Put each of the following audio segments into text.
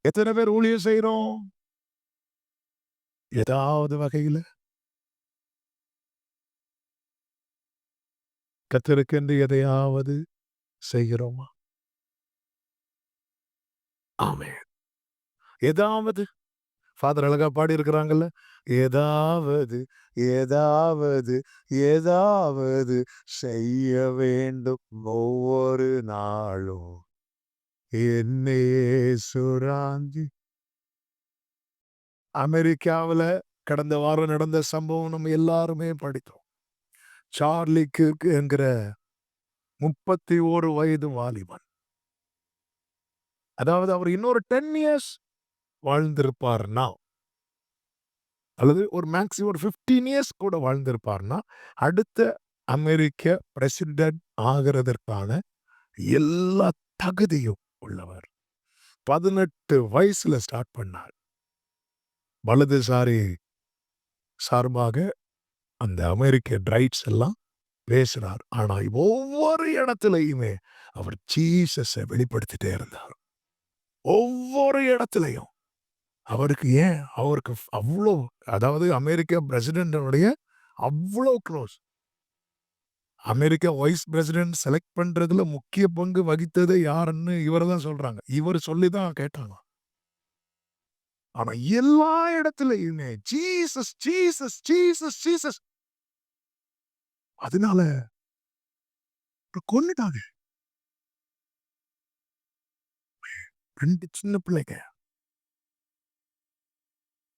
எத்தனை பேர் ஊழியம் செய்றோம்? ஏதாவது வகையில கர்த்தருக்கென்று எதையாவது செய்கிறோமா? ஆமென். ஏதாவது ஃபாதர் அழகா பாடியிருக்கிறாங்கல்ல. ஏதாவது, ஏதாவது, ஏதாவது செய்ய வேண்டும் ஒவ்வொரு நாளும். என் இயேசுராஜ். அமெரிக்காவுல கடந்த வாரம் நடந்த சம்பவம் நம்ம எல்லாருமே படித்தோம். சார்லி கிர்க் என்கிற 31 வயது வாலிபன். அதாவது அவர் இன்னொரு 10 இயர்ஸ் வாழ்ந்திருப்பார்னா, அல்லது ஒரு மேக்ஸிமம் ஒரு 15 இயர்ஸ் கூட வாழ்ந்திருப்பார்னா, அடுத்த அமெரிக்க பிரசிடென்ட் ஆகிறதற்கான எல்லா தகுதியும் உள்ளவர். 18 வயசுல ஸ்டார்ட் பண்ணார். வலதுசாரி சார்பாக அந்த அமெரிக்க ரைட்ஸ் எல்லாம் பேசினார். ஆனா ஒவ்வொரு இடத்திலயுமே அவர் ஜீசஸை வெளிப்படுத்திட்டே இருந்தார். ஒவ்வொரு இடத்திலையும். அவருக்கு அவ்வளோ, அதாவது அமெரிக்க பிரசிடென்டோடைய அவ்வளோ close. America vice president select பண்றதுல முக்கிய பங்கு வகித்தது யாருன்னு இவர தான் சொல்றாங்க. இவர் சொல்லி தான் கேட்டாங்களாம். ஆனா எல்லா இடத்திலயுமே ஜீசஸ், ஜீசஸ், ஜீசஸ், ஜீசஸ். அதனால கொன்னுட்டாங்க. 2 சின்ன பிள்ளைங்க.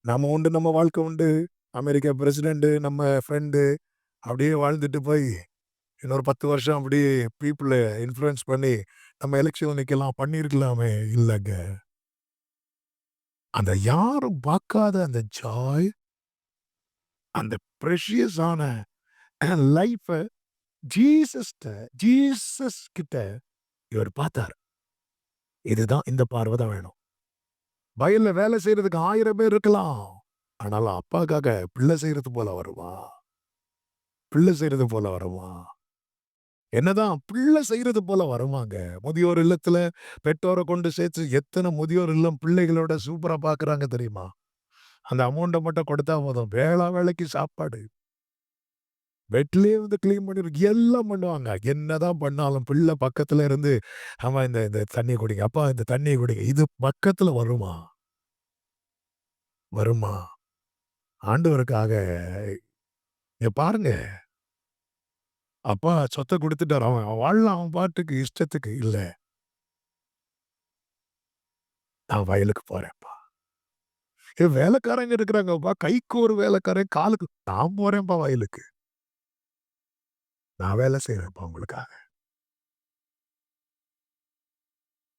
நாம உண்டு, நம்ம வாழ்க்கை உண்டு. அமெரிக்கா பிரசிடென்ட் நம்ம ஃப்ரெண்டு அப்படியே வாழ்ந்துட்டு போய் இன்னொரு 10 வருஷம் அப்படியே பீப்புள இன்ஃப்ளூயன்ஸ் பண்ணி நம்ம எலெக்ஷன்ல நிக்கலாம் பண்ணியிருக்கலாமே. இல்லங்க. அந்த யாரும் பார்க்காத அந்த ஜாய், அந்த பிரஷியஸ் ஆன லைஃப ஜீசஸ் கிட்ட இவர் பார்த்தாரு. இதுதான், இந்த பார்வை தான் வேணும். வயல்ல வேலை செய்யறதுக்கு 1000 பேர் இருக்கலாம். ஆனாலும் அப்பாக்காக பிள்ளை செய்யறது போல வருமா? பிள்ளை செய்யறது போல வருமா? என்னதான் பிள்ளை செய்யறது போல வருமாங்க. முதியோர் இல்லத்துல பெற்றோரை கொண்டு சேர்த்து எத்தனை முதியோர் இல்லம் பிள்ளைகளோட சூப்பரா பார்க்குறாங்க தெரியுமா? அந்த அமௌண்ட்ட மட்டும் கொடுத்தா போதும். வேளைக்கு சாப்பாடு. பெட்லயே வந்து கிளீன் பண்ணிரு எல்லாம் பண்ணுவாங்க. என்னதான் பண்ணாலும் பிள்ளை பக்கத்துல இருந்து, "ஆமா இந்த இந்த தண்ணீய குடிங்க. அப்பா இந்த தண்ணீய குடிங்க." இது பக்கத்துல வருமா? வருமா? ஆண்டவருக்காக இங்க பாருங்க. அப்பா சொத்த குடுத்துட்டாரு. அவன் வாழலாம் அவன் பாட்டுக்கு இஷ்டத்துக்கு. இல்ல, நான் வயலுக்கு போறேன்ப்பா. வேலைக்காரங்க இருக்கிறாங்கப்பா. கைக்கு ஒரு வேலைக்காரன், காலுக்கு நான் போறேன்ப்பா வயலுக்கு. நான் வேலை செய்றேன்ப்பா உங்களுக்காக.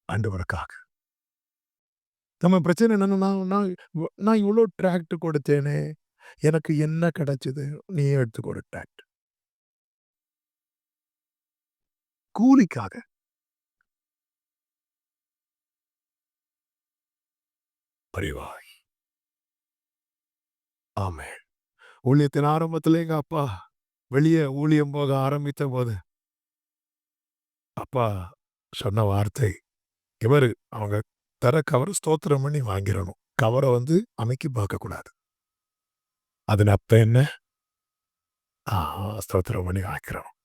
ஆண்டவருக்காக. நம்ம பிரச்சனை என்னன்னா, நான் நான் இவ்ளோ டிராக்ட் கொடுத்தேனே, எனக்கு என்ன கிடைச்சது? நீயே எடுத்துக்கோ ஒரு டிராக்ட். கூலிக்காக. பரிவாய். ஆமென். ஊழியத்தின் ஆரம்பத்தில எங்க அப்பா வெளிய ஊழியம் போக ஆரம்பித்தபோது, அப்பா சொன்ன வார்த்தை, இவரு அவங்க தர கவர ஸ்தோத்திரம் பண்ணி வாங்கிறணும். கவர வந்து அமுக்கி பார்க்கக்கூடாது. அதன் அர்த்தம் என்ன? ஆ ஸ்தோத்திரம் பண்ணி வாங்கிறணும்.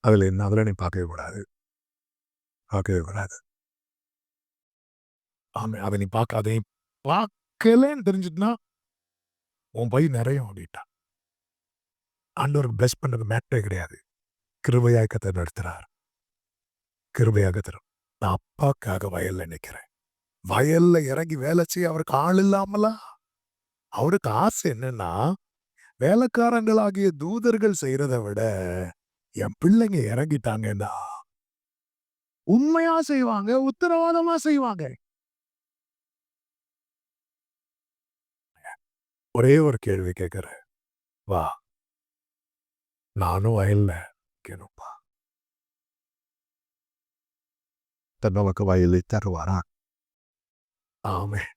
அதுல என்ன? அதுல நீ பார்க்கவே கூடாது. பார்க்கவே கூடாது. ஆமா. அத நீ அத நீ பார்க்கலன்னு தெரிஞ்சுட்டுனா, உன் பை நெறையும் அப்டின்ட்டான். ஆண்டவர் பிளெஸ் பண்றது மேட்டரே கிடையாது. கிருபையாய் கர்த்தர் நடத்துறார். கிருபையாக தரும். நான் அப்பாக்காக வயல்ல நிக்கிறேன். வயல்ல இறங்கி வேலை செய்ய அவருக்கு ஆள் இல்லாமலா? அவருக்கு ஆசை என்னன்னா, வேலைக்காரங்களாகிய தூதர்கள் செய்றத விட, என் பிள்ளைங்க இறங்கிட்டாங்கன்னா, உண்மையா செய்வாங்க, உத்தரவாதமா செய்வாங்க. ஒரே ஒரு கேள்வி கேட்கிறேன். வா, நானும் வயல்ல நிக்கணும்பா. கர்த்தர் நமக்கு வயலை தருவாரா? ஆமென்.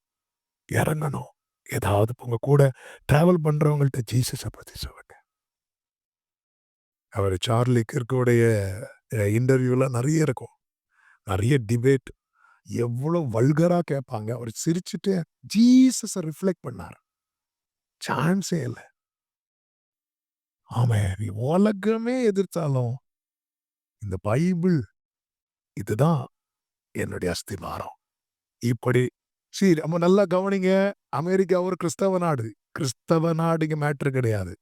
இறங்கணும். ஏதாவது உங்க கூட டிராவல் பண்றவங்கள்ட்ட ஜீசஸ பத்தி சொல்லுங்க. அவரு சார்லி கிர்க்குடைய இன்டர்வியூலாம் நெறைய இருக்கும். நெறைய டிபேட். எவ்வளவு வல்கரா கேட்பாங்க. அவர் சிரிச்சுட்டு ஜீசஸ ரிஃப்ளெக்ட் பண்ணாரு. சான்ஸே இல்ல. ஆமென். உலகமே எதிர்த்தாலும், இந்த பைபிள் இதுதான் என்னுடைய அஸ்திவாரம். இப்படி சரி நம்ம நல்லா கவனிங்க. அமெரிக்கா ஒரு கிறிஸ்தவ நாடு. கிறிஸ்தவ நாடு இங்க மேட்டர் கிடையாது.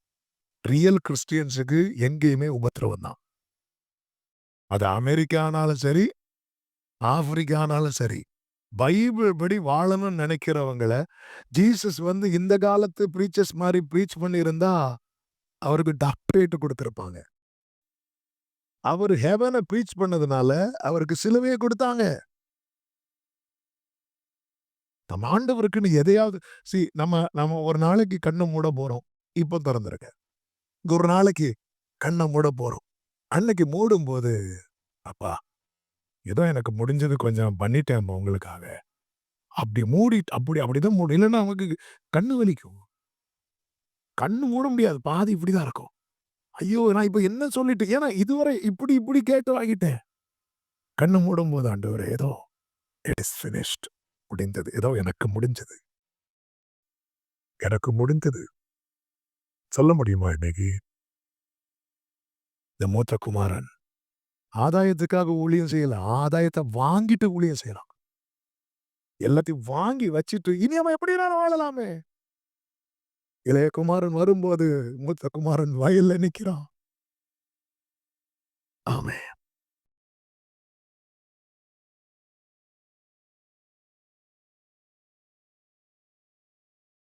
ரியல் கிறிஸ்டியன்ஸுக்கு எங்கேயுமே உபத்திரவம் தான். அது அமெரிக்கா ஆனாலும் சரி, ஆப்பிரிக்கா ஆனாலும் சரி. பைபிள் படி வாழணும்னு நினைக்கிறவங்கள, ஜீசஸ் வந்து இந்த காலத்து பிரீச்சர்ஸ் மாரி பிரீச் பண்ணியிருந்தா, அவருக்கு டாக்டரேட் குடுத்திருப்பாங்க. அவரு ஹெவன பிரீச் பண்ணதுனால, அவருக்கு சிலுவைய குடுத்தாங்க. நம்ம ஆண்டவருக்குன்னு எதையாவது நம்ம நம்ம ஒரு நாளைக்கு கண்ண மூட போறோம். இப்ப தொறந்திருங்க. ஒரு நாளைக்கு கண்ண மூட போறோம். அன்னைக்கு மூடும்போது, "அப்பா, ஏதோ எனக்கு முடிஞ்சது கொஞ்சம் பண்ணிட்டேன்ப்பா உங்களுக்காக." அப்படி மூடிட்டு அப்படிதான் மூடும். இல்லன்னா நமக்கு கண்ணு வலிக்கும். கண்ணு மூட முடியாது. பாதி இப்படிதான் இருக்கும். ஐயோ! நான் இப்ப என்ன சொல்லிட்டு ஏன்னா இதுவரை இப்படி இப்படி கேட்டு வாங்கிட்டேன். கண்ண மூடும்போது ஆண்டவரே ஏதோ இட் இஸ் பினிஷ்ட் முடிந்தது. ஏதோ எனக்கு முடிஞ்சது. எனக்கு முடிந்தது. சொல்ல முடியுமா இன்னைக்கு? இந்த மூத்த குமாரன் ஆதாயத்துக்காக ஊழியம் செய்யல. ஆதாயத்த வாங்கிட்டு ஊழியம் செய்றான். எல்லாத்தையும் வாங்கி வச்சுட்டு, இனி அவன் எப்படினாலும் வாழலாமே! இளைய குமாரன் வரும்போது, மூத்த குமாரன் வயல்ல நிக்கிறான். ஆமென்.